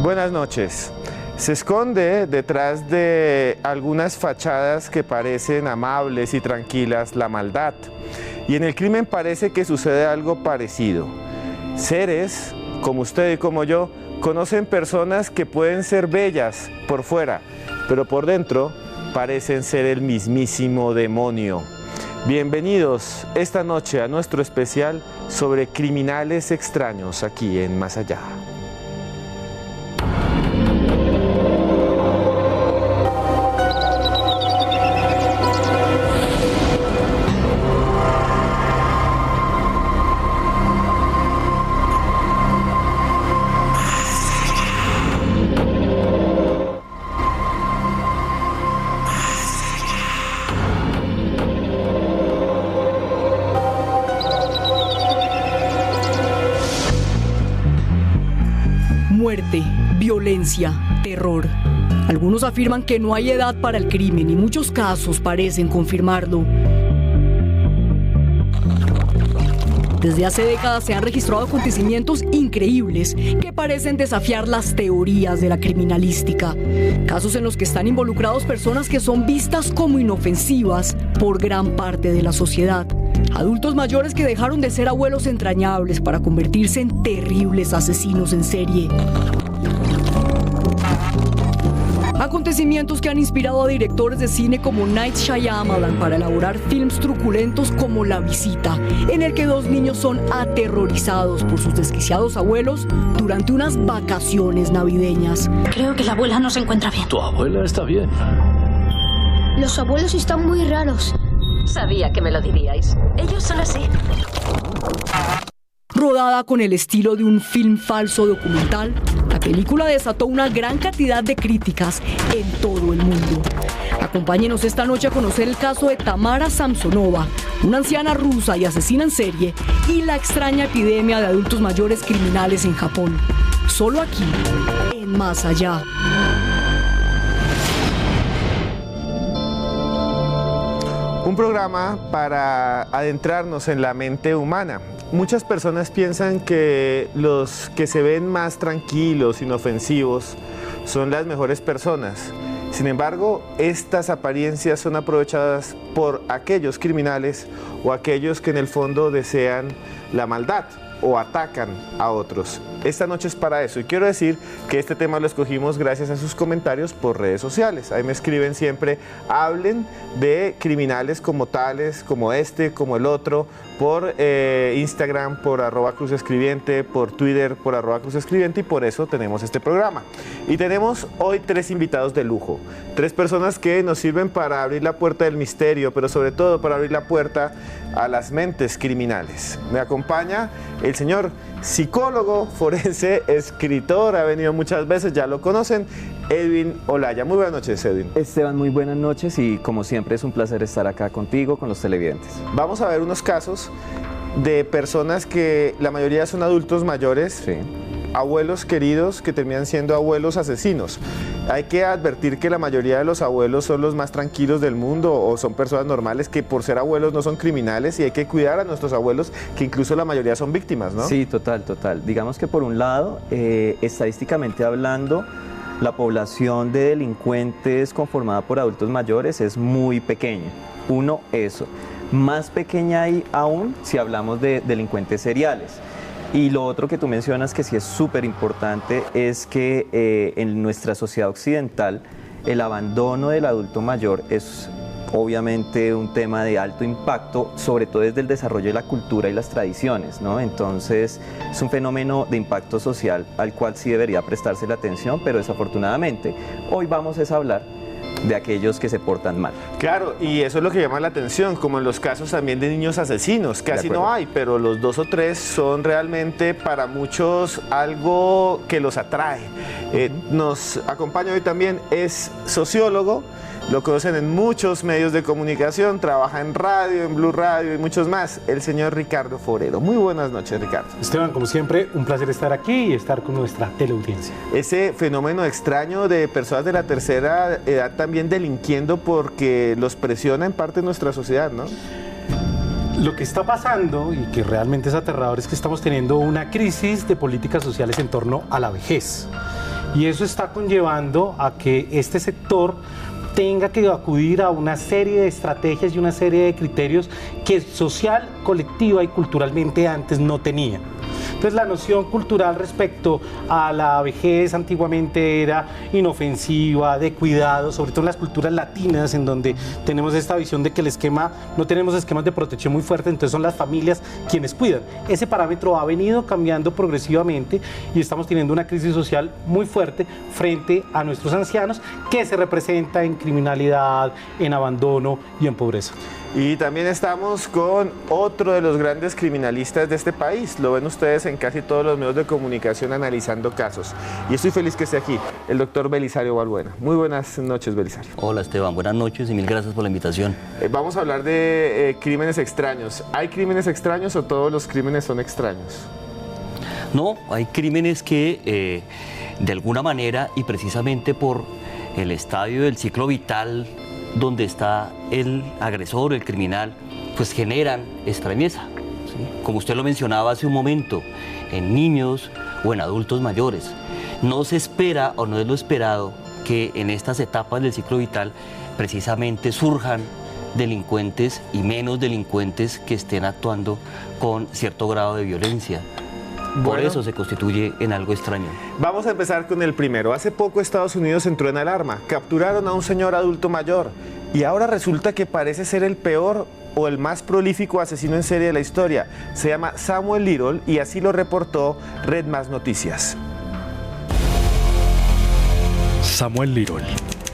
Buenas noches. Se esconde detrás de algunas fachadas que parecen amables y tranquilas la maldad. Y en el crimen parece que sucede algo parecido. Seres, como usted y como yo, conocen personas que pueden ser bellas por fuera, pero por dentro parecen ser el mismísimo demonio. Bienvenidos esta noche a nuestro especial sobre criminales extraños aquí en Más Allá. Muerte, violencia, terror. Algunos afirman que no hay edad para el crimen y muchos casos parecen confirmarlo. Desde hace décadas se han registrado acontecimientos increíbles que parecen desafiar las teorías de la criminalística. Casos en los que están involucrados personas que son vistas como inofensivas por gran parte de la sociedad. Adultos mayores que dejaron de ser abuelos entrañables para convertirse en terribles asesinos en serie. Acontecimientos que han inspirado a directores de cine como Night Shyamalan para elaborar films truculentos como La Visita, en el que dos niños son aterrorizados por sus desquiciados abuelos durante unas vacaciones navideñas. Creo que la abuela no se encuentra bien. Tu abuela está bien. Los abuelos están muy raros. Sabía que me lo diríais. Ellos son así. Rodada con el estilo de un film falso documental, la película desató una gran cantidad de críticas en todo el mundo. Acompáñenos esta noche a conocer el caso de Tamara Samsonova, una anciana rusa y asesina en serie, y la extraña epidemia de adultos mayores criminales en Japón. Solo aquí, en Más Allá. Un programa para adentrarnos en la mente humana. Muchas personas piensan que los que se ven más tranquilos, inofensivos, son las mejores personas. Sin embargo, estas apariencias son aprovechadas por aquellos criminales o aquellos que en el fondo desean la maldad o atacan a otros. Esta noche es para eso y quiero decir que este tema lo escogimos gracias a sus comentarios por redes sociales. Ahí me escriben siempre, hablen de criminales como tales, como este, como el otro, por Instagram, por @cruzescribiente, por Twitter, por @cruzescribiente, y por eso tenemos este programa. Y tenemos hoy 3 invitados de lujo, 3 personas que nos sirven para abrir la puerta del misterio, pero sobre todo para abrir la puerta a las mentes criminales. Me acompaña el señor psicólogo, forense, escritor, ha venido muchas veces, ya lo conocen, Edwin Olaya. Muy buenas noches, Edwin. Esteban, muy buenas noches y como siempre es un placer estar acá contigo, con los televidentes. Vamos a ver unos casos de personas que la mayoría son adultos mayores, Sí. abuelos queridos que terminan siendo abuelos asesinos. Hay que advertir que la mayoría de los abuelos son los más tranquilos del mundo o son personas normales que por ser abuelos no son criminales y hay que cuidar a nuestros abuelos que incluso la mayoría son víctimas, ¿no? Sí, total. Digamos que por un lado, estadísticamente hablando, la población de delincuentes conformada por adultos mayores es muy pequeña. Uno, eso. Más pequeña aún si hablamos de delincuentes seriales. Y lo otro que tú mencionas que sí es súper importante es que en nuestra sociedad occidental el abandono del adulto mayor es obviamente un tema de alto impacto, sobre todo desde el desarrollo de la cultura y las tradiciones, ¿no? Entonces es un fenómeno de impacto social al cual sí debería prestarse la atención, pero desafortunadamente hoy vamos a hablar de aquellos que se portan mal. Claro, y eso es lo que llama la atención, como en los casos también de niños asesinos, casi no hay, pero los 2 o 3 son realmente para muchos algo que los atrae. Nos acompaña hoy también, es sociólogo, lo conocen en muchos medios de comunicación, trabaja en radio, en Blue Radio y muchos más, el señor Ricardo Forero. Muy buenas noches, Ricardo. Esteban, como siempre, un placer estar aquí y estar con nuestra teleaudiencia. Ese fenómeno extraño de personas de la tercera edad también delinquiendo porque los presiona en parte nuestra sociedad, ¿no? Lo que está pasando y que realmente es aterrador es que estamos teniendo una crisis de políticas sociales en torno a la vejez. Y eso está conllevando a que este sector tenga que acudir a una serie de estrategias y una serie de criterios que social, colectiva y culturalmente antes no tenía. Entonces la noción cultural respecto a la vejez antiguamente era inofensiva, de cuidado, sobre todo en las culturas latinas, en donde tenemos esta visión de que no tenemos esquemas de protección muy fuertes, entonces son las familias quienes cuidan. Ese parámetro ha venido cambiando progresivamente y estamos teniendo una crisis social muy fuerte frente a nuestros ancianos, que se representa en criminalidad, en abandono y en pobreza. Y también estamos con otro de los grandes criminalistas de este país. Lo ven ustedes en casi todos los medios de comunicación analizando casos. Y estoy feliz que esté aquí, el doctor Belisario Balbuena. Muy buenas noches, Belisario. Hola, Esteban. Buenas noches y mil gracias por la invitación. Vamos a hablar de crímenes extraños. ¿Hay crímenes extraños o todos los crímenes son extraños? No, hay crímenes que de alguna manera y precisamente por el estadio del ciclo vital donde está el agresor, el criminal, pues generan extrañeza, ¿sí? Como usted lo mencionaba hace un momento, en niños o en adultos mayores. No se espera o no es lo esperado que en estas etapas del ciclo vital precisamente surjan delincuentes y menos delincuentes que estén actuando con cierto grado de violencia. Por eso se constituye en algo extraño. Vamos a empezar con el primero. Hace poco Estados Unidos entró en alarma. Capturaron a un señor adulto mayor y ahora resulta que parece ser el peor o el más prolífico asesino en serie de la historia. Se llama Samuel Little y así lo reportó Red Más Noticias. Samuel Little,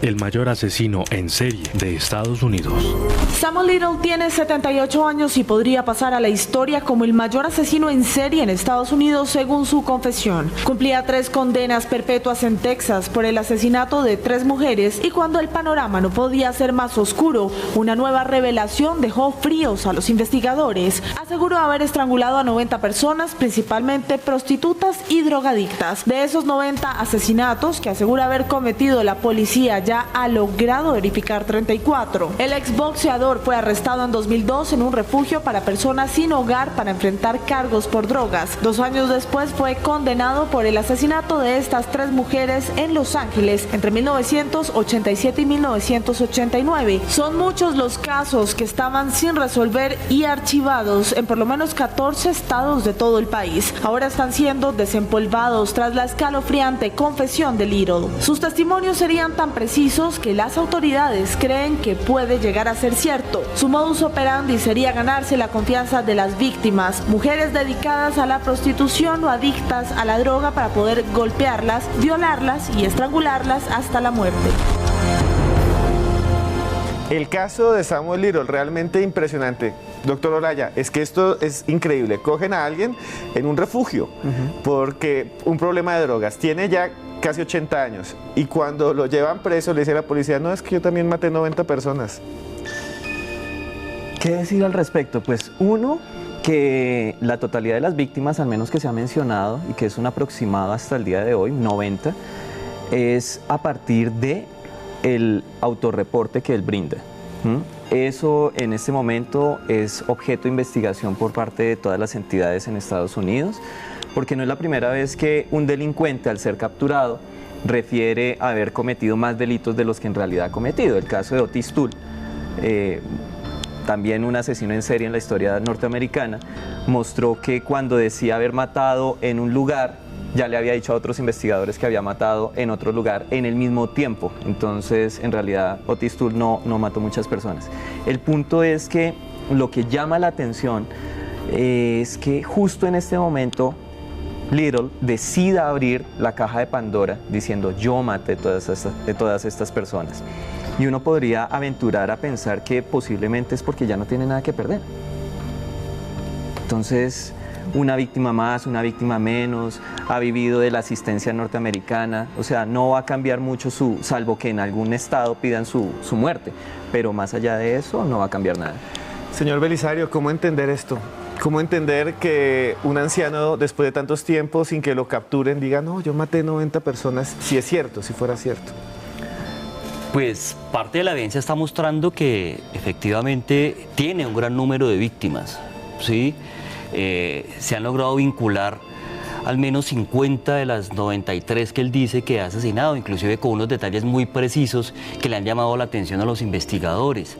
el mayor asesino en serie de Estados Unidos. Samuel Little tiene 78 años y podría pasar a la historia como el mayor asesino en serie en Estados Unidos según su confesión. Cumplía 3 condenas perpetuas en Texas por el asesinato de 3 mujeres y cuando el panorama no podía ser más oscuro, una nueva revelación dejó fríos a los investigadores. Aseguró haber estrangulado a 90 personas, principalmente prostitutas y drogadictas. De esos 90 asesinatos que asegura haber cometido la policía, ya ha logrado verificar 34. El exboxeador fue arrestado en 2002 en un refugio para personas sin hogar para enfrentar cargos por drogas. 2 años después fue condenado por el asesinato de estas 3 mujeres en Los Ángeles entre 1987 y 1989. Son muchos los casos que estaban sin resolver y archivados en por lo menos 14 estados de todo el país. Ahora están siendo desempolvados tras la escalofriante confesión de Little. Sus testimonios serían tan precisos que las autoridades creen que puede llegar a ser cierto. Su modus operandi sería ganarse la confianza de las víctimas, mujeres dedicadas a la prostitución o adictas a la droga para poder golpearlas, violarlas y estrangularlas hasta la muerte. El caso de Samuel Little, realmente impresionante. Doctor Olaya, es que esto es increíble. Cogen a alguien en un refugio porque un problema de drogas. Tiene ya casi 80 años y cuando lo llevan preso le dice a la policía, no, es que yo también maté 90 personas. ¿Qué decir al respecto? Pues uno, que la totalidad de las víctimas, al menos que se ha mencionado y que es un aproximado hasta el día de hoy, 90, es a partir de el autorreporte que él brinda. Eso en este momento es objeto de investigación por parte de todas las entidades en Estados Unidos, porque no es la primera vez que un delincuente, al ser capturado, refiere a haber cometido más delitos de los que en realidad ha cometido. El caso de Otis Toole, también un asesino en serie en la historia norteamericana, mostró que cuando decía haber matado en un lugar, ya le había dicho a otros investigadores que había matado en otro lugar en el mismo tiempo. Entonces, en realidad, Otis Toole no mató muchas personas. El punto es que lo que llama la atención es que justo en este momento Little decida abrir la caja de Pandora diciendo yo maté de todas estas personas. Y uno podría aventurar a pensar que posiblemente es porque ya no tiene nada que perder. Entonces, una víctima más, una víctima menos, ha vivido de la asistencia norteamericana, o sea, no va a cambiar mucho salvo que en algún estado pidan su muerte, pero más allá de eso no va a cambiar nada. Señor Belisario, ¿cómo entender esto? ¿Cómo entender que un anciano, después de tantos tiempos, sin que lo capturen, diga, no, yo maté 90 personas, si es cierto, si fuera cierto? Pues parte de la evidencia está mostrando que efectivamente tiene un gran número de víctimas, ¿sí? Se han logrado vincular al menos 50 de las 93 que él dice que ha asesinado, inclusive con unos detalles muy precisos que le han llamado la atención a los investigadores.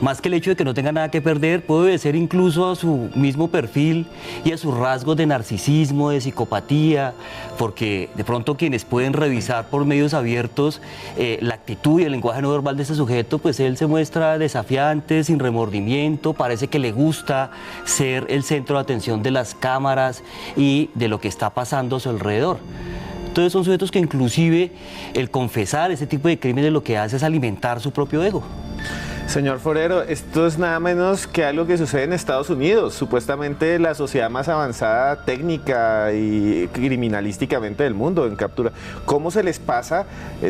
Más que el hecho de que no tenga nada que perder, puede obedecer incluso a su mismo perfil y a sus rasgos de narcisismo, de psicopatía, porque de pronto quienes pueden revisar por medios abiertos la actitud y el lenguaje no verbal de ese sujeto, pues él se muestra desafiante, sin remordimiento, parece que le gusta ser el centro de atención de las cámaras y de lo que está pasando a su alrededor. Entonces son sujetos que inclusive el confesar ese tipo de crímenes lo que hace es alimentar su propio ego. Señor Forero, esto es nada menos que algo que sucede en Estados Unidos, supuestamente la sociedad más avanzada técnica y criminalísticamente del mundo en captura. ¿Cómo se les pasa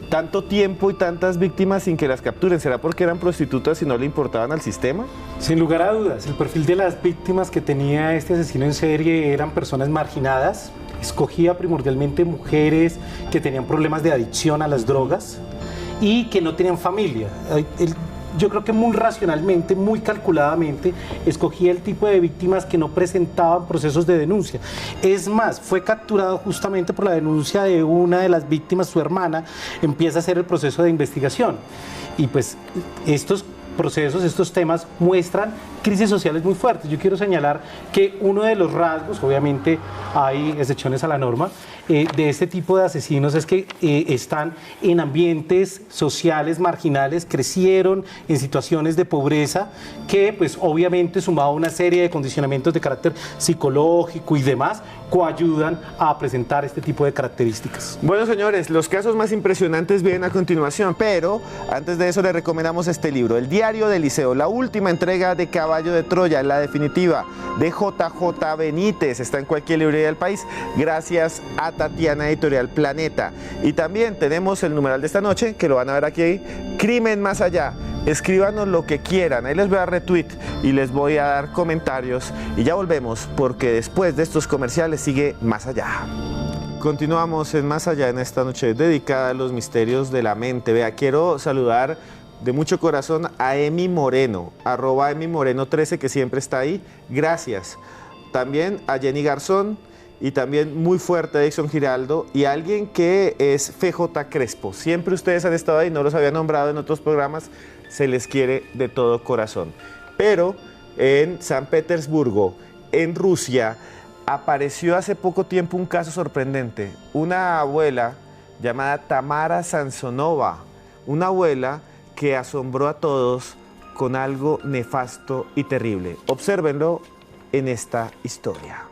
tanto tiempo y tantas víctimas sin que las capturen? ¿Será porque eran prostitutas y no le importaban al sistema? Sin lugar a dudas, el perfil de las víctimas que tenía este asesino en serie eran personas marginadas, escogía primordialmente mujeres que tenían problemas de adicción a las drogas y que no tenían familia. Yo creo que muy racionalmente, muy calculadamente, escogía el tipo de víctimas que no presentaban procesos de denuncia. Es más, fue capturado justamente por la denuncia de una de las víctimas, su hermana, empieza a hacer el proceso de investigación. Y pues estos procesos, estos temas muestran crisis sociales muy fuertes. Yo quiero señalar que uno de los rasgos, obviamente hay excepciones a la norma, de este tipo de asesinos es que están en ambientes sociales marginales, crecieron en situaciones de pobreza que pues obviamente sumado a una serie de condicionamientos de carácter psicológico y demás, coayudan a presentar este tipo de características. Bueno, señores, los casos más impresionantes vienen a continuación, pero antes de eso les recomendamos este libro, El Diario del Liceo, la última entrega de Caballo de Troya, la definitiva de JJ Benítez, está en cualquier librería del país, gracias a Tatiana Editorial Planeta. Y también tenemos el numeral de esta noche, que lo van a ver aquí, Crimen Más Allá. Escríbanos lo que quieran, ahí les voy a dar retweet y les voy a dar comentarios y ya volvemos porque después de estos comerciales sigue Más Allá. Continuamos en Más Allá en esta noche dedicada a los misterios de la mente. Vea, quiero saludar de mucho corazón a Emi Moreno, @EmiMoreno13, que siempre está ahí, gracias. También a Jenny Garzón y también muy fuerte a Dixon Giraldo y alguien que es FJ Crespo. Siempre ustedes han estado ahí, no los había nombrado en otros programas, se les quiere de todo corazón. Pero en San Petersburgo, en Rusia, apareció hace poco tiempo un caso sorprendente. Una abuela llamada Tamara Sansonova, una abuela que asombró a todos con algo nefasto y terrible. Obsérvenlo en esta historia.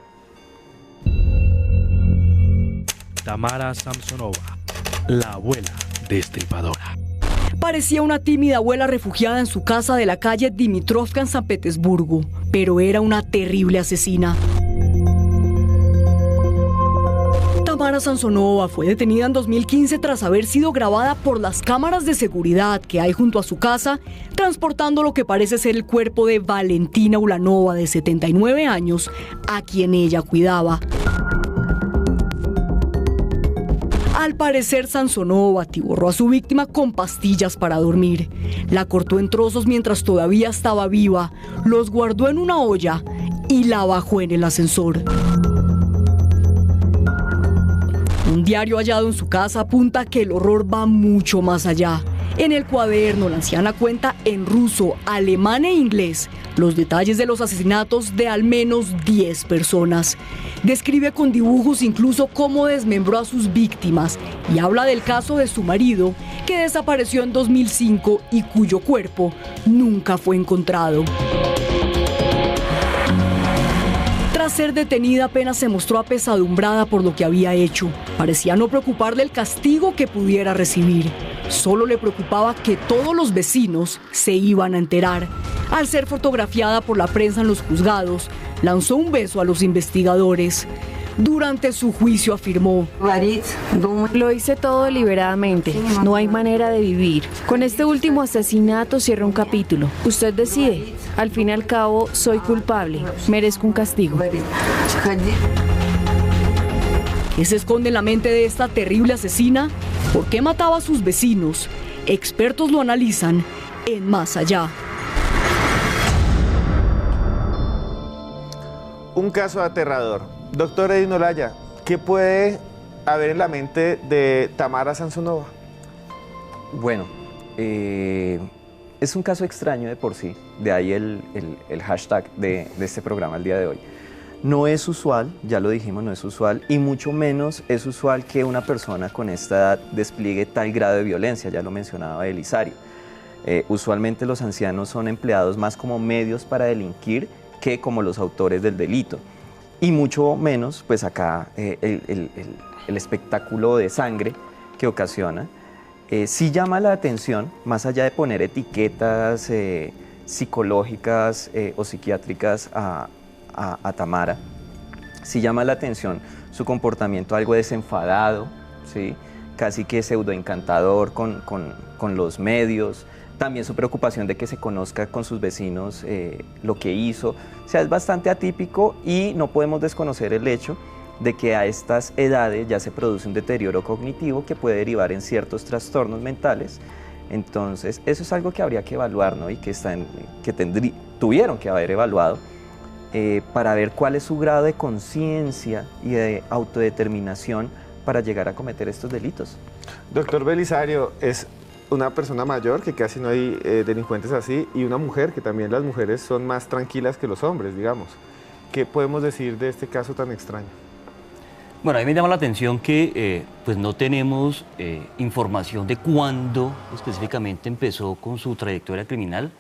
Tamara Samsonova, la abuela destripadora. Parecía una tímida abuela refugiada en su casa de la calle Dimitrovka en San Petersburgo, pero era una terrible asesina. Tamara Samsonova fue detenida en 2015 tras haber sido grabada por las cámaras de seguridad que hay junto a su casa, transportando lo que parece ser el cuerpo de Valentina Ulanova, de 79 años, a quien ella cuidaba. Al parecer, Samsonova atiborró a su víctima con pastillas para dormir. La cortó en trozos mientras todavía estaba viva, los guardó en una olla y la bajó en el ascensor. Un diario hallado en su casa apunta que el horror va mucho más allá. En el cuaderno, la anciana cuenta en ruso, alemán e inglés los detalles de los asesinatos de al menos 10 personas. Describe con dibujos incluso cómo desmembró a sus víctimas y habla del caso de su marido, que desapareció en 2005 y cuyo cuerpo nunca fue encontrado. Tras ser detenida, apenas se mostró apesadumbrada por lo que había hecho. Parecía no preocuparle el castigo que pudiera recibir. Solo le preocupaba que todos los vecinos se iban a enterar. Al ser fotografiada por la prensa en los juzgados, lanzó un beso a los investigadores. Durante su juicio afirmó: lo hice todo deliberadamente, no hay manera de vivir. Con este último asesinato cierro un capítulo. Usted decide. Al fin y al cabo, soy culpable. Merezco un castigo. ¿Qué se esconde en la mente de esta terrible asesina? ¿Por qué mataba a sus vecinos? Expertos lo analizan en Más Allá. Un caso aterrador. Doctor Edwin Olaya, ¿Qué puede haber en la mente de Tamara Sansonova? Bueno, es un caso extraño de por sí, de ahí el hashtag de este programa el día de hoy. No es usual, ya lo dijimos, no es usual, y mucho menos es usual que una persona con esta edad despliegue tal grado de violencia, ya lo mencionaba Belisario. Usualmente los ancianos son empleados más como medios para delinquir que como los autores del delito. Y mucho menos, pues acá, el espectáculo de sangre que ocasiona, sí llama la atención, más allá de poner etiquetas psicológicas o psiquiátricas a Tamara, sí llama la atención su comportamiento algo desenfadado, ¿sí? Casi que pseudoencantador con los medios, también su preocupación de que se conozca con sus vecinos lo que hizo. O sea, es bastante atípico y no podemos desconocer el hecho de que a estas edades ya se produce un deterioro cognitivo que puede derivar en ciertos trastornos mentales. Entonces, eso es algo que habría que evaluar, ¿no? Y que tuvieron que haber evaluado para ver cuál es su grado de conciencia y de autodeterminación para llegar a cometer estos delitos. Doctor Belisario, es una persona mayor, que casi no hay delincuentes así, y una mujer, que también las mujeres son más tranquilas que los hombres, digamos. ¿Qué podemos decir de este caso tan extraño? Bueno, a mí me llama la atención que pues no tenemos información de cuándo específicamente empezó con su trayectoria criminal.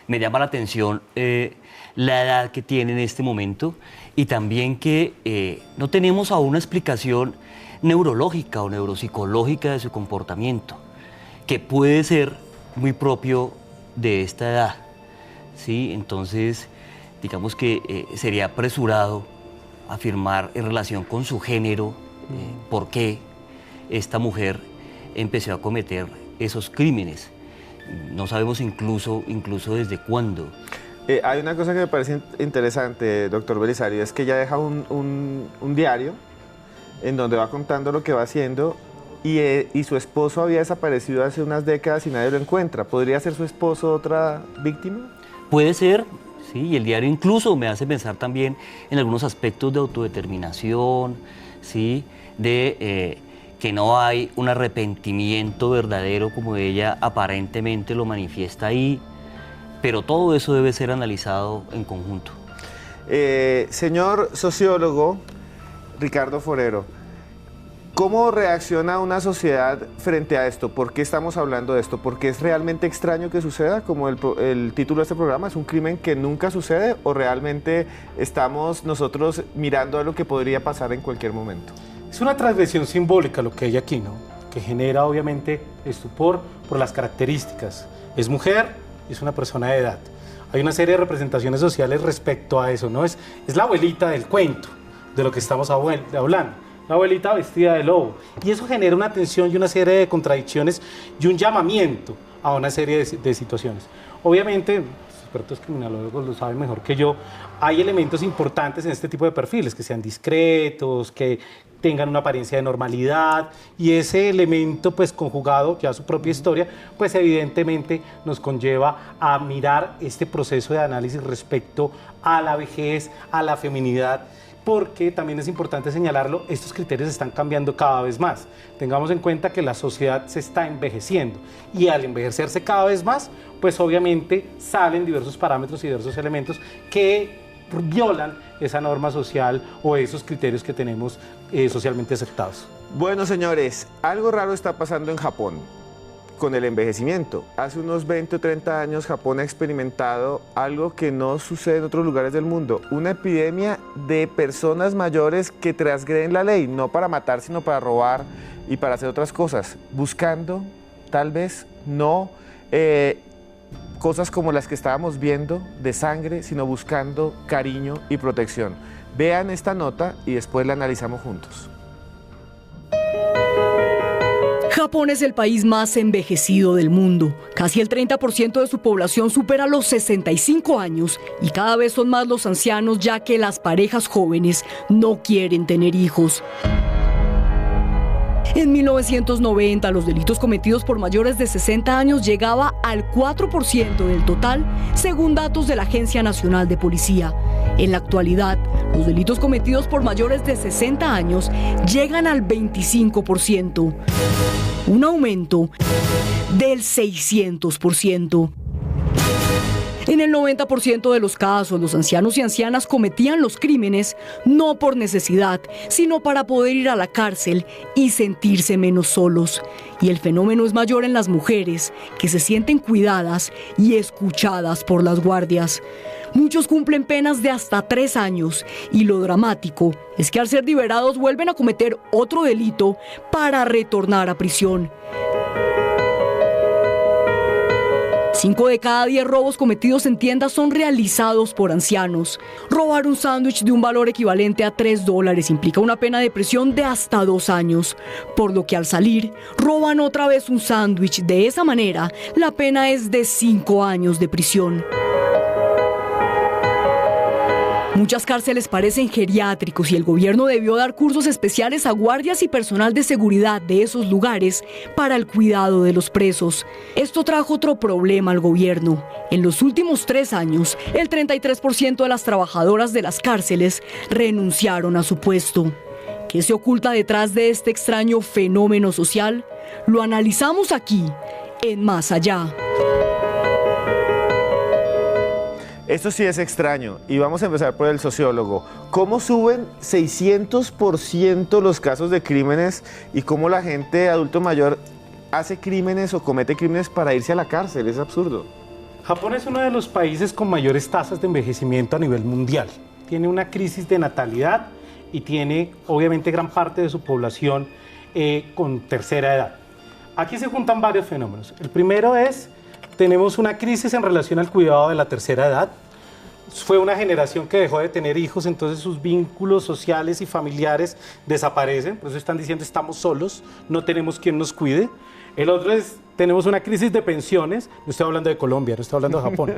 Me llama la atención la edad que tiene en este momento y también que no tenemos aún una explicación neurológica o neuropsicológica de su comportamiento, que puede ser muy propio de esta edad, ¿sí? Entonces, digamos que sería apresurado afirmar en relación con su género por qué esta mujer empezó a cometer esos crímenes. No sabemos incluso desde cuándo. Hay una cosa que me parece interesante, doctor Belisario, es que ella deja un diario en donde va contando lo que va haciendo y su esposo había desaparecido hace unas décadas y nadie lo encuentra. ¿Podría ser su esposo otra víctima? Puede ser, sí, y el diario incluso me hace pensar también en algunos aspectos de autodeterminación, sí, de que no hay un arrepentimiento verdadero como ella aparentemente lo manifiesta ahí, pero todo eso debe ser analizado en conjunto. Señor sociólogo Ricardo Forero, ¿cómo reacciona una sociedad frente a esto? ¿Por qué estamos hablando de esto? ¿Porque es realmente extraño que suceda, como el título de este programa? ¿Es un crimen que nunca sucede o realmente estamos nosotros mirando a lo que podría pasar en cualquier momento? Es una transgresión simbólica lo que hay aquí, ¿no? Que genera obviamente estupor por las características. Es mujer, es una persona de edad. Hay una serie de representaciones sociales respecto a eso, ¿no? Es la abuelita del cuento, de lo que estamos hablando. La abuelita vestida de lobo. Y eso genera una tensión y una serie de contradicciones y un llamamiento a una serie de situaciones. Obviamente, los expertos criminólogos lo saben mejor que yo, hay elementos importantes en este tipo de perfiles, que sean discretos, que tengan una apariencia de normalidad, y ese elemento pues conjugado ya a su propia historia, pues evidentemente nos conlleva a mirar este proceso de análisis respecto a la vejez, a la feminidad, porque también es importante señalarlo, estos criterios están cambiando cada vez más. Tengamos en cuenta que la sociedad se está envejeciendo y al envejecerse cada vez más, pues obviamente salen diversos parámetros y diversos elementos que violan esa norma social o esos criterios que tenemos socialmente aceptados. Bueno, señores, algo raro está pasando en Japón con el envejecimiento. Hace unos 20 o 30 años Japón ha experimentado algo que no sucede en otros lugares del mundo, una epidemia de personas mayores que transgreden la ley, no para matar, sino para robar y para hacer otras cosas, buscando, tal vez, no cosas como las que estábamos viendo de sangre, sino buscando cariño y protección. Vean esta nota y después la analizamos juntos. Japón es el país más envejecido del mundo. Casi el 30% de su población supera los 65 años y cada vez son más los ancianos, ya que las parejas jóvenes no quieren tener hijos. En 1990, los delitos cometidos por mayores de 60 años llegaba al 4% del total, según datos de la Agencia Nacional de Policía. En la actualidad, los delitos cometidos por mayores de 60 años llegan al 25%, un aumento del 600%. En el 90% de los casos, los ancianos y ancianas cometían los crímenes no por necesidad, sino para poder ir a la cárcel y sentirse menos solos. Y el fenómeno es mayor en las mujeres, que se sienten cuidadas y escuchadas por las guardias. Muchos cumplen penas de hasta 3 años y lo dramático es que al ser liberados vuelven a cometer otro delito para retornar a prisión. 5 de cada 10 robos cometidos en tiendas son realizados por ancianos. Robar un sándwich de un valor equivalente a $3 implica una pena de prisión de hasta 2 años, por lo que al salir, roban otra vez un sándwich. De esa manera, la pena es de 5 años de prisión. Muchas cárceles parecen geriátricos y el gobierno debió dar cursos especiales a guardias y personal de seguridad de esos lugares para el cuidado de los presos. Esto trajo otro problema al gobierno. En los últimos 3 años, el 33% de las trabajadoras de las cárceles renunciaron a su puesto. ¿Qué se oculta detrás de este extraño fenómeno social? Lo analizamos aquí, en Más Allá. Esto sí es extraño y vamos a empezar por el sociólogo. ¿Cómo suben 600% los casos de crímenes y cómo la gente adulto mayor hace crímenes o comete crímenes para irse a la cárcel? Es absurdo. Japón es uno de los países con mayores tasas de envejecimiento a nivel mundial. Tiene una crisis de natalidad y tiene obviamente gran parte de su población con tercera edad. Aquí se juntan varios fenómenos. El primero es, tenemos una crisis en relación al cuidado de la tercera edad. Fue una generación que dejó de tener hijos, entonces sus vínculos sociales y familiares desaparecen, por eso están diciendo estamos solos, no tenemos quien nos cuide. El otro es, tenemos una crisis de pensiones, no estoy hablando de Colombia, no estoy hablando de Japón.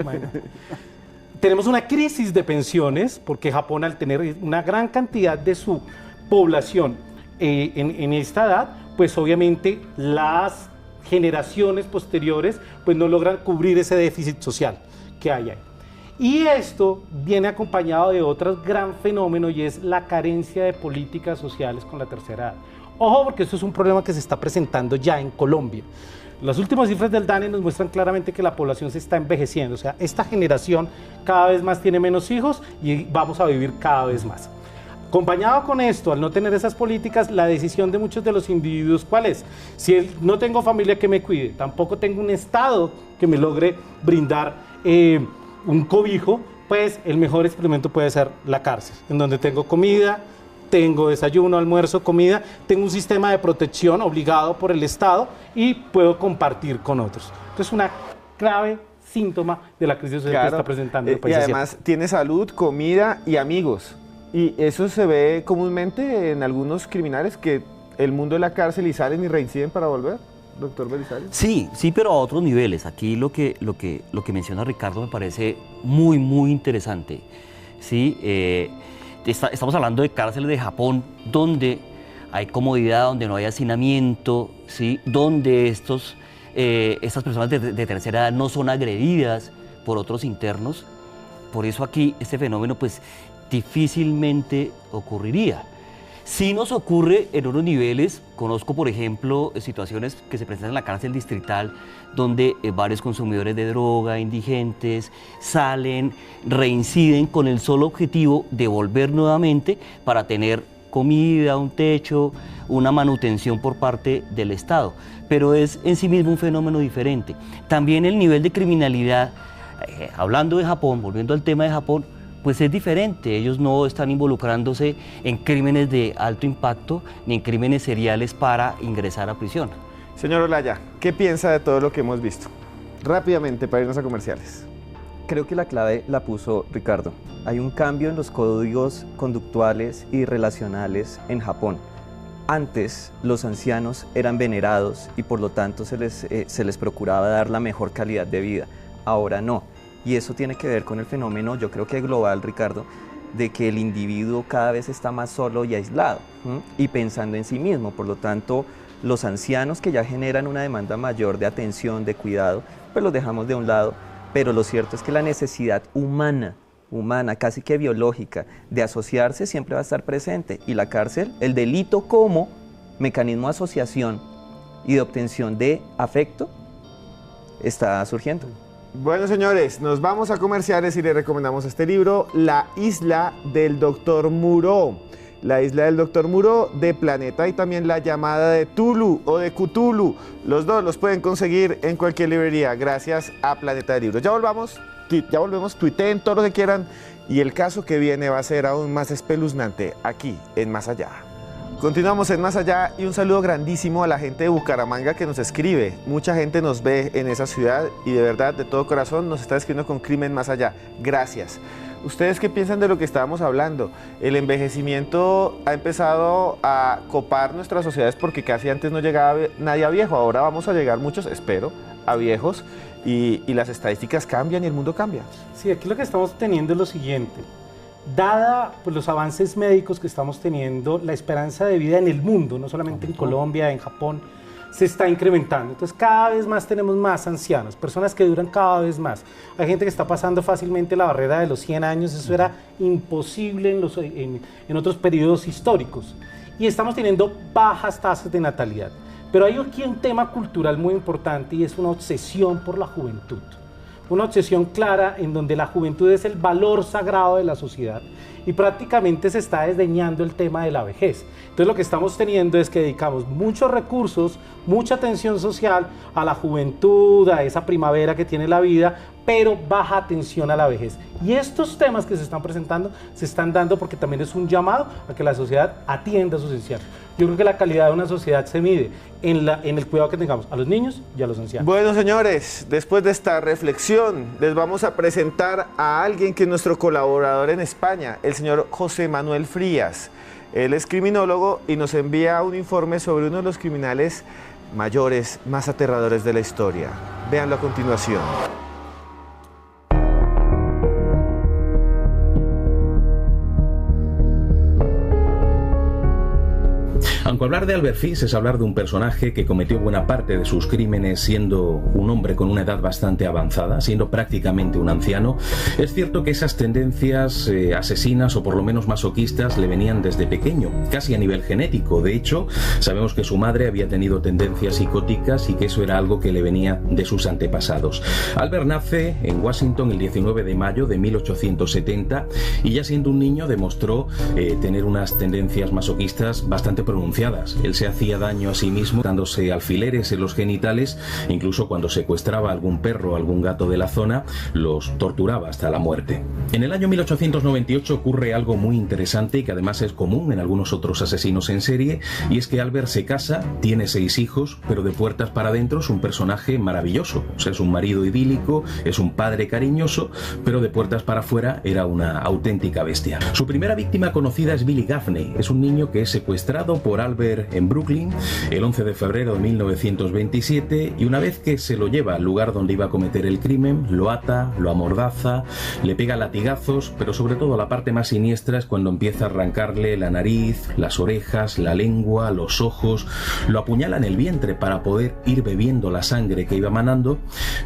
Tenemos una crisis de pensiones porque Japón, al tener una gran cantidad de su población en esta edad, pues obviamente las generaciones posteriores pues no logran cubrir ese déficit social que hay ahí. Y esto viene acompañado de otro gran fenómeno y es la carencia de políticas sociales con la tercera edad. Ojo, porque esto es un problema que se está presentando ya en Colombia. Las últimas cifras del DANE nos muestran claramente que la población se está envejeciendo, o sea, esta generación cada vez más tiene menos hijos y vamos a vivir cada vez más. Acompañado con esto, al no tener esas políticas, la decisión de muchos de los individuos, ¿cuál es? Si no tengo familia que me cuide, tampoco tengo un Estado que me logre brindar un cobijo, pues el mejor experimento puede ser la cárcel, en donde tengo comida, tengo desayuno, almuerzo, comida, tengo un sistema de protección obligado por el Estado y puedo compartir con otros. Entonces, una grave síntoma de la crisis social que está presentando el país. Y además tiene salud, comida y amigos. Y eso se ve comúnmente en algunos criminales que el mundo de la cárcel y salen y reinciden para volver. Doctor Belisario. Sí, pero a otros niveles. Aquí lo que menciona Ricardo me parece muy, muy interesante. ¿Sí? Estamos hablando de cárceles de Japón donde hay comodidad, donde no hay hacinamiento, ¿sí? Donde estas personas de tercera edad no son agredidas por otros internos. Por eso aquí este fenómeno pues difícilmente ocurriría. Sí nos ocurre en unos niveles, conozco por ejemplo situaciones que se presentan en la cárcel distrital donde varios consumidores de droga, indigentes, salen, reinciden con el solo objetivo de volver nuevamente para tener comida, un techo, una manutención por parte del Estado. Pero es en sí mismo un fenómeno diferente. También el nivel de criminalidad, hablando de Japón, volviendo al tema de Japón, pues es diferente. Ellos no están involucrándose en crímenes de alto impacto ni en crímenes seriales para ingresar a prisión. Señor Olaya, ¿qué piensa de todo lo que hemos visto? Rápidamente, para irnos a comerciales. Creo que la clave la puso Ricardo. Hay un cambio en los códigos conductuales y relacionales en Japón. Antes, los ancianos eran venerados y por lo tanto se les procuraba dar la mejor calidad de vida. Ahora no. Y eso tiene que ver con el fenómeno, yo creo que global, Ricardo, de que el individuo cada vez está más solo y aislado, y pensando en sí mismo. Por lo tanto, los ancianos que ya generan una demanda mayor de atención, de cuidado, pues los dejamos de un lado, pero lo cierto es que la necesidad humana humana, casi que biológica, de asociarse siempre va a estar presente. Y la cárcel, el delito como mecanismo de asociación y de obtención de afecto, está surgiendo. Bueno, señores, nos vamos a comerciales y les recomendamos este libro, La isla del Dr. Moreau. La isla del Dr. Moreau de Planeta y también La llamada de Tulu o de Cthulhu. Los dos los pueden conseguir en cualquier librería gracias a Planeta de Libros. Ya volvemos, tuiteen todo lo que quieran y el caso que viene va a ser aún más espeluznante aquí en Más Allá. Continuamos en Más Allá y un saludo grandísimo a la gente de Bucaramanga que nos escribe. Mucha gente nos ve en esa ciudad y de verdad, de todo corazón, nos está escribiendo con Crimen Más Allá. Gracias. ¿Ustedes qué piensan de lo que estábamos hablando? El envejecimiento ha empezado a copar nuestras sociedades porque casi antes no llegaba nadie a viejo. Ahora vamos a llegar muchos, espero, a viejos y las estadísticas cambian y el mundo cambia. Sí, aquí lo que estamos teniendo es lo siguiente. Dada pues, los avances médicos que estamos teniendo, la esperanza de vida en el mundo, no solamente en Colombia, en Japón, se está incrementando. Entonces cada vez más tenemos más ancianos, personas que duran cada vez más. Hay gente que está pasando fácilmente la barrera de los 100 años, eso era imposible en otros periodos históricos. Y estamos teniendo bajas tasas de natalidad. Pero hay aquí un tema cultural muy importante y es una obsesión por la juventud. Una obsesión clara en donde la juventud es el valor sagrado de la sociedad y prácticamente se está desdeñando el tema de la vejez. Entonces lo que estamos teniendo es que dedicamos muchos recursos, mucha atención social a la juventud, a esa primavera que tiene la vida, pero baja atención a la vejez. Y estos temas que se están presentando se están dando porque también es un llamado a que la sociedad atienda a sus ancianos. Yo creo que la calidad de una sociedad se mide en el cuidado que tengamos a los niños y a los ancianos. Bueno, señores, después de esta reflexión, les vamos a presentar a alguien que es nuestro colaborador en España, el señor José Manuel Frías. Él es criminólogo y nos envía un informe sobre uno de los criminales mayores más aterradores de la historia. Véanlo a continuación. Aunque hablar de Albert Fish es hablar de un personaje que cometió buena parte de sus crímenes siendo un hombre con una edad bastante avanzada, siendo prácticamente un anciano, es cierto que esas tendencias asesinas o por lo menos masoquistas le venían desde pequeño, casi a nivel genético. De hecho, sabemos que su madre había tenido tendencias psicóticas y que eso era algo que le venía de sus antepasados. Albert nace en Washington el 19 de mayo de 1870 y ya siendo un niño demostró tener unas tendencias masoquistas bastante pronunciadas. Él se hacía daño a sí mismo dándose alfileres en los genitales, incluso cuando secuestraba a algún perro o algún gato de la zona, los torturaba hasta la muerte. En el año 1898 ocurre algo muy interesante y que además es común en algunos otros asesinos en serie, y es que Albert se casa, tiene 6 hijos, pero de puertas para adentro es un personaje maravilloso. O sea, es un marido idílico, es un padre cariñoso, pero de puertas para afuera era una auténtica bestia. Su primera víctima conocida es Billy Gaffney, es un niño que es secuestrado por Albert en Brooklyn el 11 de febrero de 1927 y una vez que se lo lleva al lugar donde iba a cometer el crimen, lo ata, lo amordaza, le pega latigazos, pero sobre todo la parte más siniestra es cuando empieza a arrancarle la nariz, las orejas, la lengua, los ojos, lo apuñala en el vientre para poder ir bebiendo la sangre que iba manando,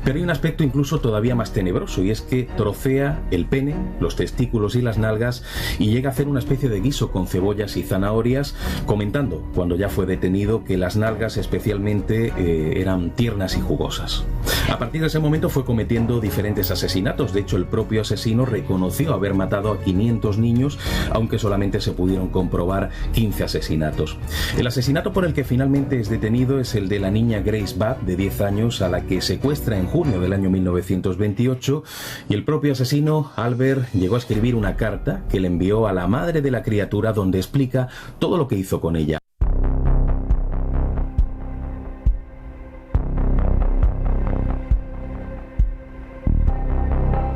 pero hay un aspecto incluso todavía más tenebroso y es que trocea el pene, los testículos y las nalgas y llega a hacer una especie de guiso con cebollas y zanahorias, comentando cuando ya fue detenido que las nalgas especialmente eran tiernas y jugosas. A partir de ese momento fue cometiendo diferentes asesinatos. De hecho, el propio asesino reconoció haber matado a 500 niños, aunque solamente se pudieron comprobar 15 asesinatos. El asesinato por el que finalmente es detenido es el de la niña Grace Budd, de 10 años, a la que secuestra en junio del año 1928, y el propio asesino, Albert, llegó a escribir una carta que le envió a la madre de la criatura donde explica todo lo que hizo con ella.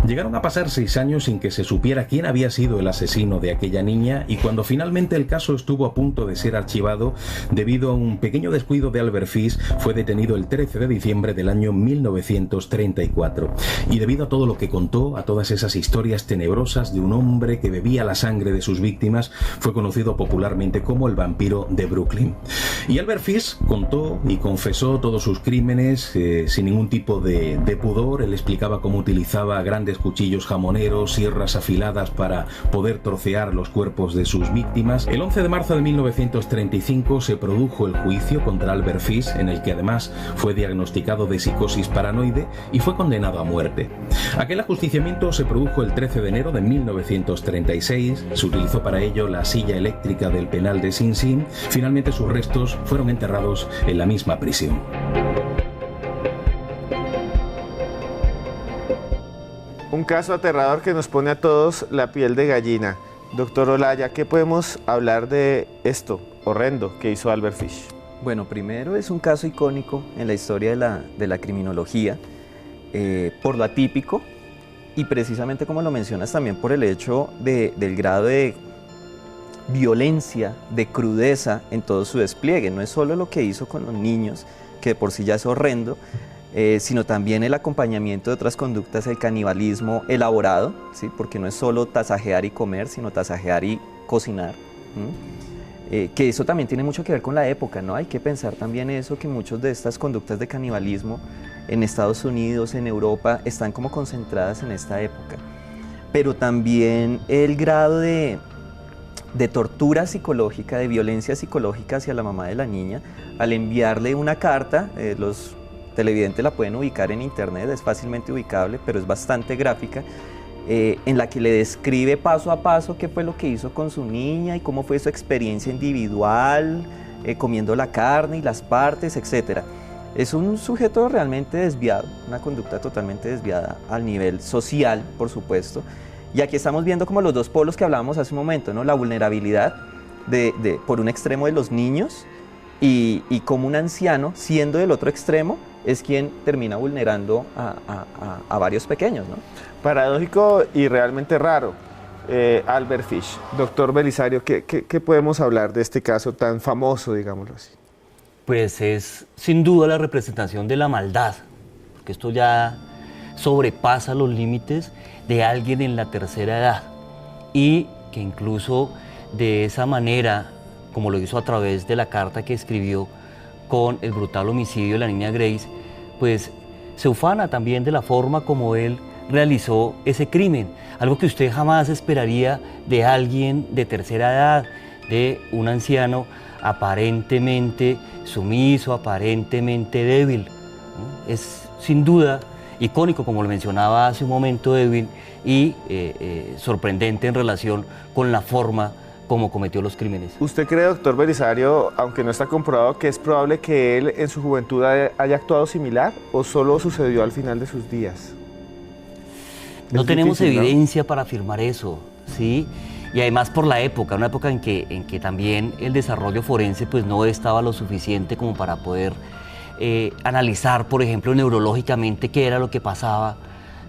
Llegaron a pasar 6 años sin que se supiera quién había sido el asesino de aquella niña, y cuando finalmente el caso estuvo a punto de ser archivado debido a un pequeño descuido de Albert Fish, fue detenido el 13 de diciembre del año 1934. Y debido a todo lo que contó, a todas esas historias tenebrosas de un hombre que bebía la sangre de sus víctimas, fue conocido popularmente como el vampiro de Brooklyn. Y Albert Fish contó y confesó todos sus crímenes sin ningún tipo de pudor. Él explicaba cómo utilizaba grandes cuchillos jamoneros, sierras afiladas para poder trocear los cuerpos de sus víctimas. El 11 de marzo de 1935 se produjo el juicio contra Albert Fish, en el que además fue diagnosticado de psicosis paranoide y fue condenado a muerte. Aquel ajusticiamiento se produjo el 13 de enero de 1936. Se utilizó para ello la silla eléctrica del penal de Sing Sing. Finalmente sus restos fueron enterrados en la misma prisión. Un caso aterrador que nos pone a todos la piel de gallina. Doctor Olaya, ¿qué podemos hablar de esto horrendo que hizo Albert Fish? Bueno, primero es un caso icónico en la historia de la criminología, por lo atípico y precisamente como lo mencionas también por el hecho del grado de violencia, de crudeza en todo su despliegue. No es solo lo que hizo con los niños, que de por sí ya es horrendo, sino también el acompañamiento de otras conductas, el canibalismo elaborado, ¿sí? Porque no es solo tasajear y comer, sino tasajear y cocinar. Que eso también tiene mucho que ver con la época, ¿no? Hay que pensar también eso, que muchas de estas conductas de canibalismo en Estados Unidos, en Europa, están como concentradas en esta época. Pero también el grado de tortura psicológica, de violencia psicológica hacia la mamá de la niña, al enviarle una carta, los televidentes la pueden ubicar en internet, es fácilmente ubicable, pero es bastante gráfica, en la que le describe paso a paso qué fue lo que hizo con su niña y cómo fue su experiencia individual, comiendo la carne y las partes, etc. Es un sujeto realmente desviado, una conducta totalmente desviada al nivel social, por supuesto. Y aquí estamos viendo como los dos polos que hablábamos hace un momento, ¿no? La vulnerabilidad por un extremo de los niños y como un anciano, siendo del otro extremo, es quien termina vulnerando a varios pequeños, ¿no? Paradójico y realmente raro, Albert Fish. Doctor Belisario, ¿qué podemos hablar de este caso tan famoso, digámoslo así? Pues es sin duda la representación de la maldad, porque esto ya sobrepasa los límites de alguien en la tercera edad y que incluso de esa manera, como lo hizo a través de la carta que escribió con el brutal homicidio de la niña Grace, pues se ufana también de la forma como él realizó ese crimen, algo que usted jamás esperaría de alguien de tercera edad, de un anciano aparentemente sumiso, aparentemente débil, ¿no? Es sin duda icónico, como lo mencionaba hace un momento Edwin, y sorprendente en relación con la forma como cometió los crímenes. ¿Usted cree, doctor Belisario, aunque no está comprobado, que es probable que él en su juventud haya actuado similar o solo sucedió al final de sus días? No tenemos evidencia para afirmar eso, ¿sí? Y además por la época, una época en que también el desarrollo forense pues no estaba lo suficiente como para poder analizar, por ejemplo, neurológicamente qué era lo que pasaba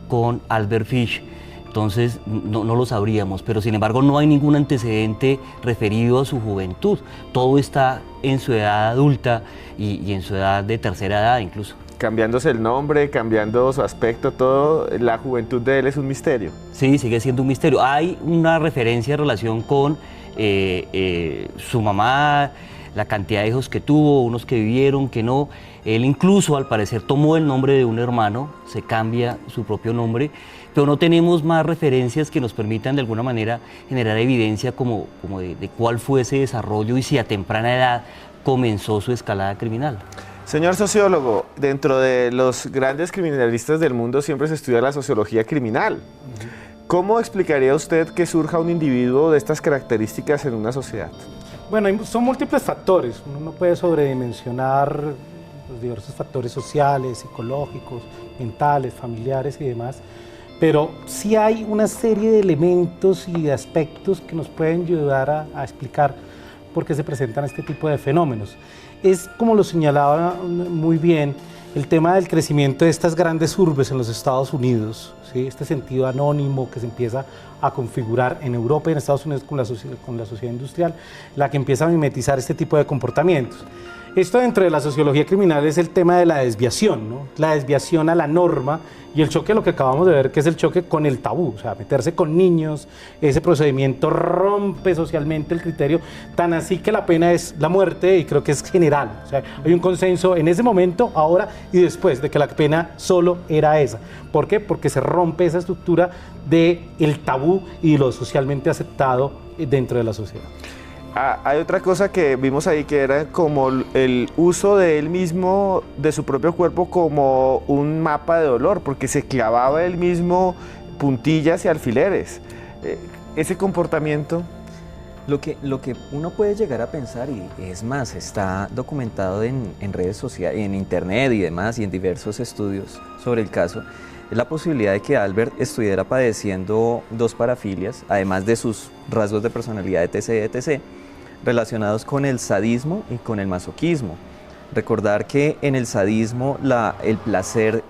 con Albert Fish. Entonces no lo sabríamos, pero sin embargo no hay ningún antecedente referido a su juventud. Todo está en su edad adulta y en su edad de tercera edad incluso. Cambiándose el nombre, cambiando su aspecto, todo, la juventud de él es un misterio. Sí, sigue siendo un misterio. Hay una referencia en relación con su mamá, la cantidad de hijos que tuvo, unos que vivieron, que no. Él incluso al parecer tomó el nombre de un hermano, se cambia su propio nombre, pero no tenemos más referencias que nos permitan de alguna manera generar evidencia como de cuál fue ese desarrollo y si a temprana edad comenzó su escalada criminal. Señor sociólogo, dentro de los grandes criminalistas del mundo siempre se estudia la sociología criminal. ¿Cómo explicaría usted que surja un individuo de estas características en una sociedad? Bueno, son múltiples factores. Uno no puede sobredimensionar los diversos factores sociales, psicológicos, mentales, familiares y demás. Pero sí hay una serie de elementos y de aspectos que nos pueden ayudar a explicar por qué se presentan este tipo de fenómenos. Es, como lo señalaba muy bien, el tema del crecimiento de estas grandes urbes en los Estados Unidos, ¿sí? Este sentido anónimo que se empieza a configurar en Europa y en Estados Unidos con la sociedad industrial, la que empieza a mimetizar este tipo de comportamientos. Esto dentro de la sociología criminal es el tema de la desviación, ¿no? La desviación a la norma y el choque, lo que acabamos de ver, que es el choque con el tabú, o sea, meterse con niños, ese procedimiento rompe socialmente el criterio, tan así que la pena es la muerte y creo que es general, o sea, hay un consenso en ese momento, ahora y después, de que la pena solo era esa. ¿Por qué? Porque se rompe esa estructura del tabú y lo socialmente aceptado dentro de la sociedad. Hay otra cosa que vimos ahí que era como el uso de él mismo, de su propio cuerpo, como un mapa de dolor, porque se clavaba él mismo puntillas y alfileres. Ese comportamiento... Lo que uno puede llegar a pensar, y es más, está documentado en redes sociales, en internet y demás, y en diversos estudios sobre el caso, es la posibilidad de que Albert estuviera padeciendo dos parafilias, además de sus rasgos de personalidad, etc., relacionados con el sadismo y con el masoquismo. Recordar que en el sadismo el placer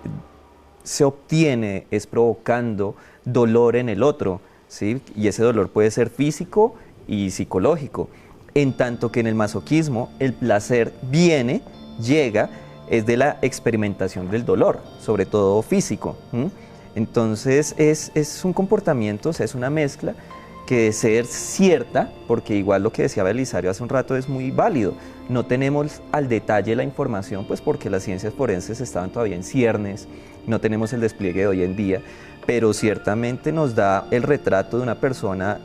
se obtiene es provocando dolor en el otro, ¿sí? Y ese dolor puede ser físico y psicológico, en tanto que en el masoquismo el placer llega, es de la experimentación del dolor, sobre todo físico. Entonces es un comportamiento, o sea, es una mezcla que de ser cierta, porque igual lo que decía Belisario hace un rato es muy válido, no tenemos al detalle la información, pues porque las ciencias forenses estaban todavía en ciernes, no tenemos el despliegue de hoy en día, pero ciertamente nos da el retrato de una persona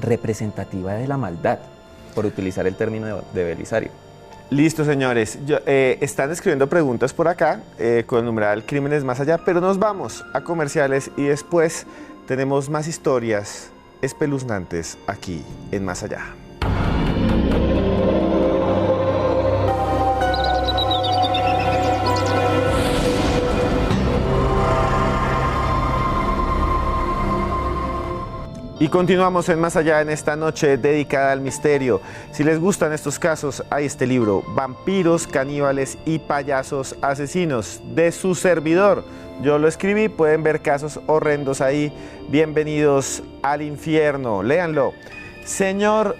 representativa de la maldad, por utilizar el término de Belisario. Listo, señores. Están escribiendo preguntas por acá con el numeral Crímenes Más Allá, pero nos vamos a comerciales y después tenemos más historias espeluznantes aquí en Más Allá. Y continuamos en Más Allá en esta noche dedicada al misterio. Si les gustan estos casos, hay este libro, Vampiros, Caníbales y Payasos Asesinos, de su servidor. Yo lo escribí, pueden ver casos horrendos ahí. Bienvenidos al infierno, léanlo. Señor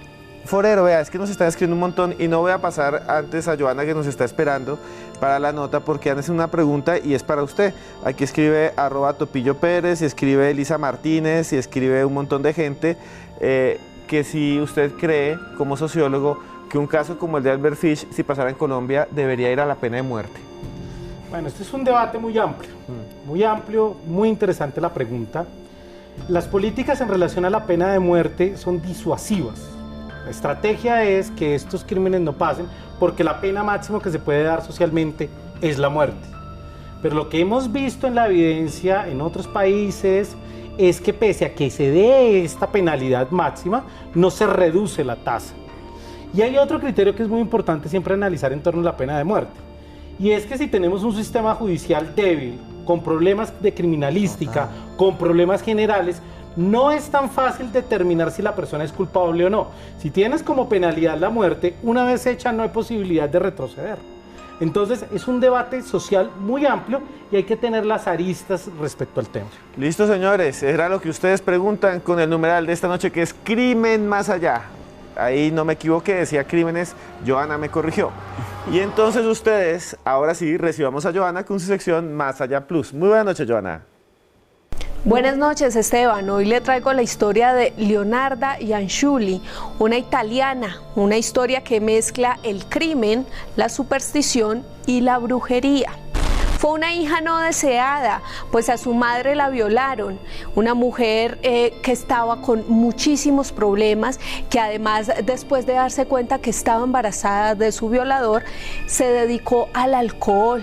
Forero, vea, es que nos están escribiendo un montón y no voy a pasar antes a Joana, que nos está esperando para la nota, porque han hecho una pregunta y es para usted. Aquí escribe @Topillo Pérez, y escribe Elisa Martínez, y escribe un montón de gente que si usted cree, como sociólogo, que un caso como el de Albert Fish, si pasara en Colombia, debería ir a la pena de muerte. Bueno, este es un debate muy amplio, muy interesante la pregunta. Las políticas en relación a la pena de muerte son disuasivas. La estrategia es que estos crímenes no pasen porque la pena máxima que se puede dar socialmente es la muerte. Pero lo que hemos visto en la evidencia en otros países es que pese a que se dé esta penalidad máxima, no se reduce la tasa. Y hay otro criterio que es muy importante siempre analizar en torno a la pena de muerte. Y es que si tenemos un sistema judicial débil, con problemas de criminalística, con problemas generales, no es tan fácil determinar si la persona es culpable o no. Si tienes como penalidad la muerte, una vez hecha no hay posibilidad de retroceder. Entonces es un debate social muy amplio y hay que tener las aristas respecto al tema. Listo, señores, era lo que ustedes preguntan con el numeral de esta noche, que es Crimen Más Allá. Ahí no me equivoqué, decía crímenes, Joana me corrigió. Y entonces ustedes, ahora sí, recibamos a Joana con su sección Más Allá Plus. Muy buenas noches, Joana. Buenas noches, Esteban. Hoy le traigo la historia de Leonarda Ianculli, una italiana, una historia que mezcla el crimen, la superstición y la brujería. Fue una hija no deseada, pues a su madre la violaron, una mujer que estaba con muchísimos problemas, que además, después de darse cuenta que estaba embarazada de su violador, se dedicó al alcohol.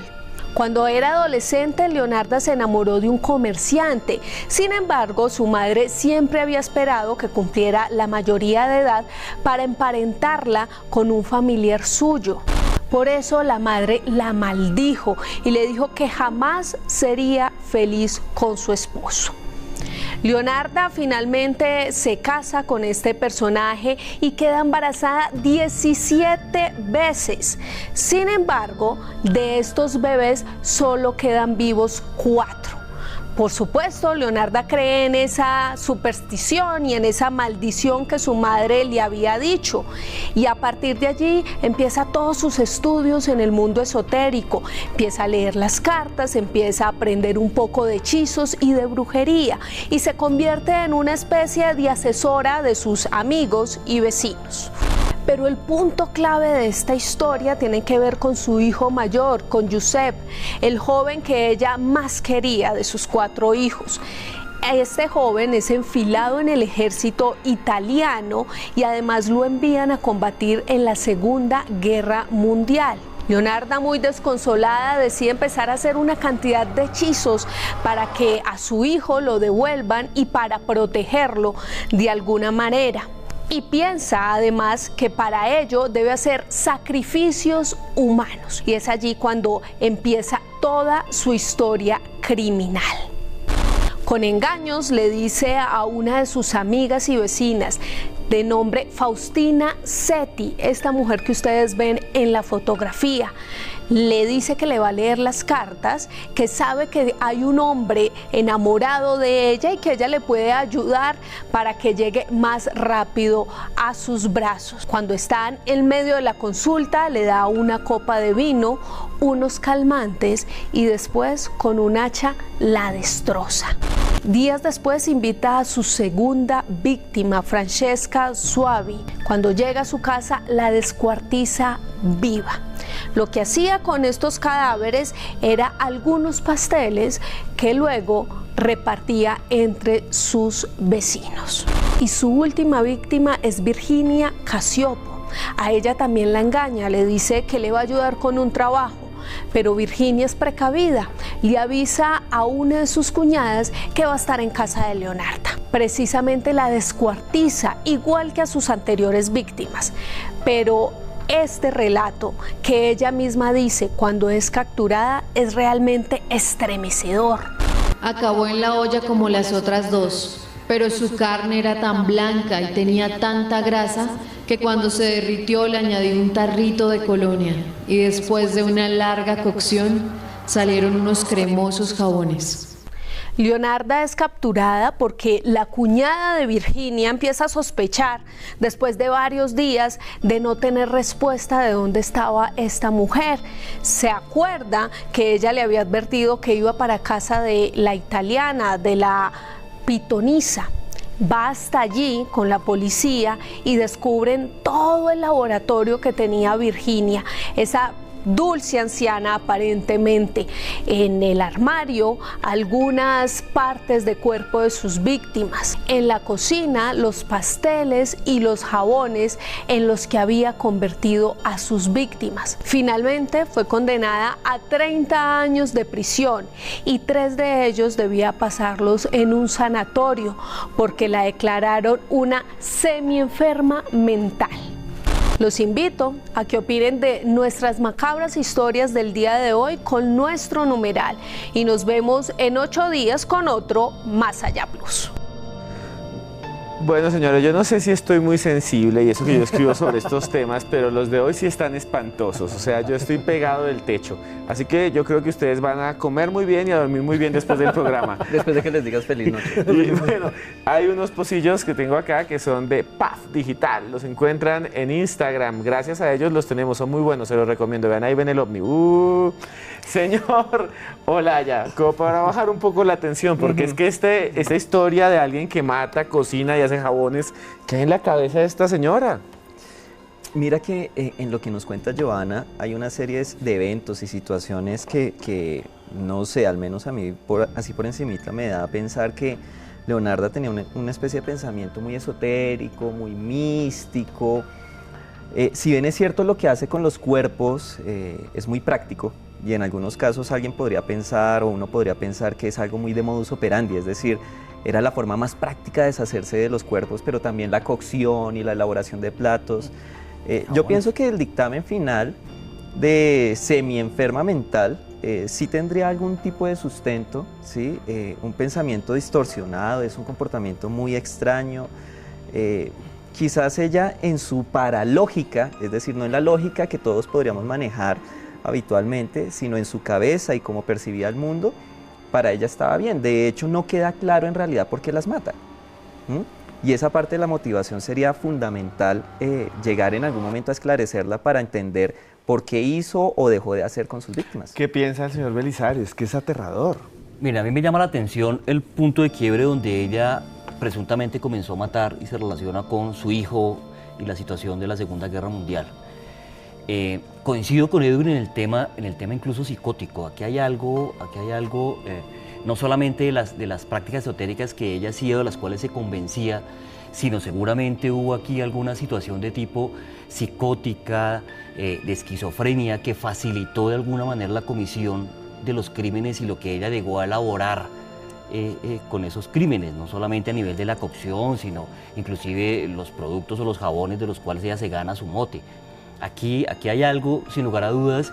Cuando era adolescente, Leonarda se enamoró de un comerciante. Sin embargo, su madre siempre había esperado que cumpliera la mayoría de edad para emparentarla con un familiar suyo. Por eso la madre la maldijo y le dijo que jamás sería feliz con su esposo. Leonarda finalmente se casa con este personaje y queda embarazada 17 veces. Sin embargo, de estos bebés solo quedan vivos 4. Por supuesto, Leonarda cree en esa superstición y en esa maldición que su madre le había dicho. Y a partir de allí empieza todos sus estudios en el mundo esotérico. Empieza a leer las cartas, empieza a aprender un poco de hechizos y de brujería. Y se convierte en una especie de asesora de sus amigos y vecinos. Pero el punto clave de esta historia tiene que ver con su hijo mayor, con Giuseppe, el joven que ella más quería de sus 4 hijos. Este joven es enfilado en el ejército italiano y además lo envían a combatir en la Segunda Guerra Mundial. Leonarda, muy desconsolada, decide empezar a hacer una cantidad de hechizos para que a su hijo lo devuelvan y para protegerlo de alguna manera. Y piensa además que para ello debe hacer sacrificios humanos. Y es allí cuando empieza toda su historia criminal. Con engaños le dice a una de sus amigas y vecinas de nombre Faustina Setti, esta mujer que ustedes ven en la fotografía, le dice que le va a leer las cartas, que sabe que hay un hombre enamorado de ella y que ella le puede ayudar para que llegue más rápido a sus brazos. Cuando están en medio de la consulta, le da una copa de vino, unos calmantes y después con un hacha la destroza. Días después invita a su segunda víctima, Francesca Suavi. Cuando llega a su casa, la descuartiza viva. Lo que hacía con estos cadáveres era algunos pasteles que luego repartía entre sus vecinos. Y su última víctima es Virginia Casiopo. A ella también la engaña, le dice que le va a ayudar con un trabajo. Pero Virginia es precavida, le avisa a una de sus cuñadas que va a estar en casa de Leonarda. Precisamente la descuartiza, igual que a sus anteriores víctimas. Pero este relato que ella misma dice cuando es capturada es realmente estremecedor. Acabó en la olla como las otras 2, pero su carne era tan blanca y tenía tanta grasa que cuando se derritió le añadí un tarrito de colonia y después de una larga cocción salieron unos cremosos jabones. Leonarda es capturada porque la cuñada de Virginia empieza a sospechar, después de varios días de no tener respuesta de dónde estaba esta mujer. Se acuerda que ella le había advertido que iba para casa de la italiana, de la pitonisa. Va hasta allí con la policía y descubren todo el laboratorio que tenía Virginia, esa dulce anciana aparentemente. En el armario, algunas partes de cuerpo de sus víctimas. En la cocina, los pasteles y los jabones en los que había convertido a sus víctimas. Finalmente fue condenada a 30 años de prisión y 3 de ellos debía pasarlos en un sanatorio porque la declararon una semienferma mental. Los invito a que opinen de nuestras macabras historias del día de hoy con nuestro numeral y nos vemos en 8 días con otro Más Allá Plus. Bueno, señores, yo no sé si estoy muy sensible y eso que yo escribo sobre estos temas, pero los de hoy sí están espantosos, o sea, yo estoy pegado del techo. Así que yo creo que ustedes van a comer muy bien y a dormir muy bien después del programa. Después de que les digas feliz noche. Y bueno, hay unos pocillos que tengo acá que son de PAF Digital, los encuentran en Instagram, gracias a ellos los tenemos, son muy buenos, se los recomiendo, vean, ahí ven el ovni. Señor Olaya, como para bajar un poco la tensión, porque es que esta historia de alguien que mata, cocina y hace jabones, ¿qué hay en la cabeza de esta señora? Mira que en lo que nos cuenta Joana hay una serie de eventos y situaciones que no sé, al menos a mí así por encimita me da a pensar que Leonarda tenía una especie de pensamiento muy esotérico, muy místico. Si bien es cierto lo que hace con los cuerpos es muy práctico, y en algunos casos alguien podría pensar, o uno podría pensar que es algo muy de modus operandi, es decir, era la forma más práctica de deshacerse de los cuerpos, pero también la cocción y la elaboración de platos. Yo pienso que el dictamen final de semi-enferma mental sí tendría algún tipo de sustento, ¿sí? Un pensamiento distorsionado, es un comportamiento muy extraño. Quizás ella en su paralógica, es decir, no en la lógica que todos podríamos manejar habitualmente, sino en su cabeza y cómo percibía el mundo, para ella estaba bien. De hecho, no queda claro en realidad por qué las mata. Y esa parte de la motivación sería fundamental llegar en algún momento a esclarecerla para entender por qué hizo o dejó de hacer con sus víctimas. ¿Qué piensa el señor Belisario? Es que es aterrador. Mira, a mí me llama la atención el punto de quiebre donde ella presuntamente comenzó a matar y se relaciona con su hijo y la situación de la Segunda Guerra Mundial. Coincido con Edwin en el tema incluso psicótico. Aquí hay algo no solamente de las prácticas esotéricas que ella hacía, de las cuales se convencía, sino seguramente hubo aquí alguna situación de tipo psicótica, de esquizofrenia, que facilitó de alguna manera la comisión de los crímenes y lo que ella llegó a elaborar con esos crímenes, no solamente a nivel de la cocción, sino inclusive los productos o los jabones de los cuales ella se gana su mote. Aquí hay algo, sin lugar a dudas,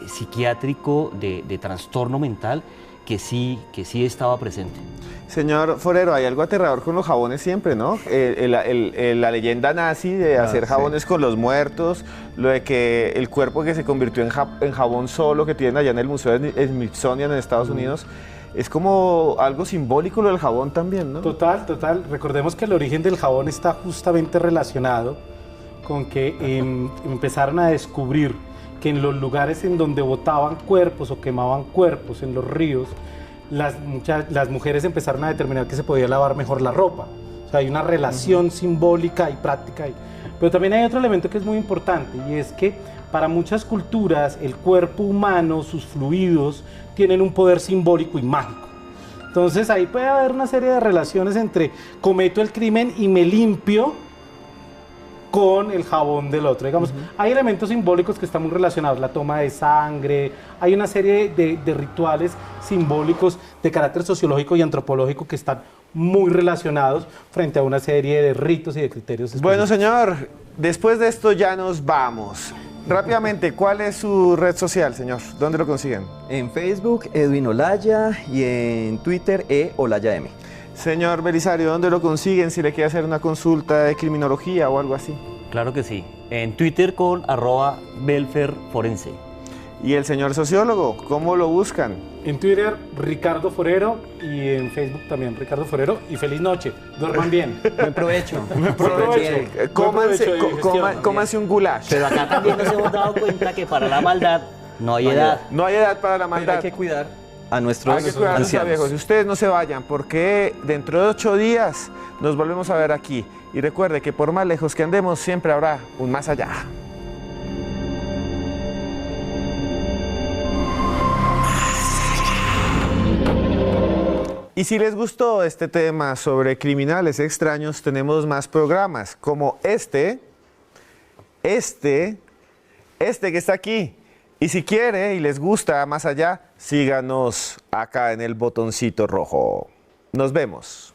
psiquiátrico, de trastorno mental, que sí estaba presente. Señor Forero, hay algo aterrador con los jabones siempre, ¿no? La leyenda nazi de hacer jabones con los muertos, lo de que el cuerpo que se convirtió en jabón solo, que tienen allá en el Museo de Smithsonian en Estados Unidos, es como algo simbólico lo del jabón también, ¿no? Total. Recordemos que el origen del jabón está justamente relacionado con que empezaron a descubrir que en los lugares en donde botaban cuerpos o quemaban cuerpos, en los ríos, las mujeres empezaron a determinar que se podía lavar mejor la ropa. O sea, hay una relación simbólica y práctica ahí. Pero también hay otro elemento que es muy importante, y es que para muchas culturas el cuerpo humano, sus fluidos, tienen un poder simbólico y mágico. Entonces ahí puede haber una serie de relaciones entre cometo el crimen y me limpio con el jabón del otro. Digamos, hay elementos simbólicos que están muy relacionados, la toma de sangre, hay una serie de rituales simbólicos de carácter sociológico y antropológico que están muy relacionados frente a una serie de ritos y de criterios específicos. Bueno, señor, después de esto ya nos vamos. Rápidamente, ¿cuál es su red social, señor? ¿Dónde lo consiguen? En Facebook, Edwin Olaya, y en Twitter, OlayaM. Señor Belisario, ¿dónde lo consiguen si le quiere hacer una consulta de criminología o algo así? Claro que sí. En Twitter con @belferforense. ¿Y el señor sociólogo, cómo lo buscan? En Twitter, Ricardo Forero, y en Facebook también, Ricardo Forero. Y feliz noche. Duerman bien. Buen provecho. Buen provecho. Cómanse un goulash. Pero acá también nos hemos dado cuenta que para la maldad no hay edad. No hay edad para la maldad. Pero hay que cuidar a nuestros ancianos. Viejos. Ustedes no se vayan, porque dentro de 8 días nos volvemos a ver aquí. Y recuerde que por más lejos que andemos, siempre habrá un más allá. Y si les gustó este tema sobre criminales extraños, tenemos más programas como este que está aquí. Y si quiere y les gusta más allá, síganos acá en el botoncito rojo. Nos vemos.